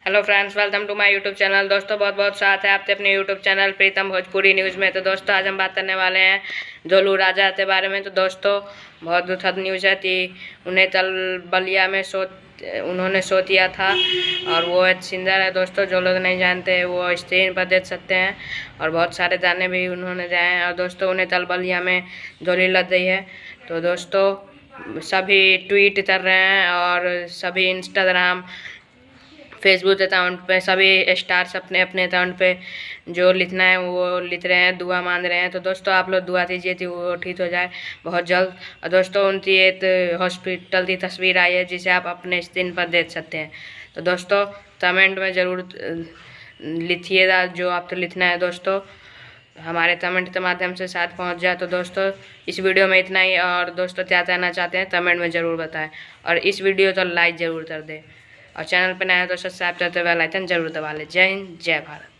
Hello friends, welcome to my YouTube channel. दोस्तों बहुत बहुत स्वागत है आपके अपने YouTube channel Pritam Bhojpuri news में। तो दोस्तों आज हम बात करने वाले हैं जोलू राजा के बारे में। तो दोस्तों बहुत दुखद न्यूज़ है कि उन्हें बलिया में उन्होंने शो दिया था और वो एक सिंगर है। दोस्तों जो लोग नहीं जानते वो स्क्रीन पर देख सकते हैं और बहुत सारे गाने भी उन्होंने गाए हैं। और दोस्तों उन्हें बलिया में गोली लग गई है। तो दोस्तों सभी ट्वीट कर रहे हैं और सभी इंस्टाग्राम फेसबुक अकाउंट पे सभी स्टार्स अपने अपने अकाउंट पे जो लिखना है वो लिख रहे हैं, दुआ मांग रहे हैं। तो दोस्तों आप लोग दुआ दीजिए कि वो ठीक हो जाए बहुत जल्द। और दोस्तों उनकी एक हॉस्पिटल की तस्वीर आई है जिसे आप अपने स्क्रीन पर देख सकते हैं। तो दोस्तों कमेंट में ज़रूर लिखिएगा जो आपको लिखना है। दोस्तों हमारे कमेंट के माध्यम से साथ पहुंच जाए। तो दोस्तों इस वीडियो में इतना ही। और दोस्तों क्या कहना चाहते हैं कमेंट में ज़रूर बताएं और इस वीडियो को लाइक ज़रूर कर दें और चैनल पर नया है तो सब्सक्राइब करते बेल आइकन जरूर दबा लें। जय हिंद, जय भारत।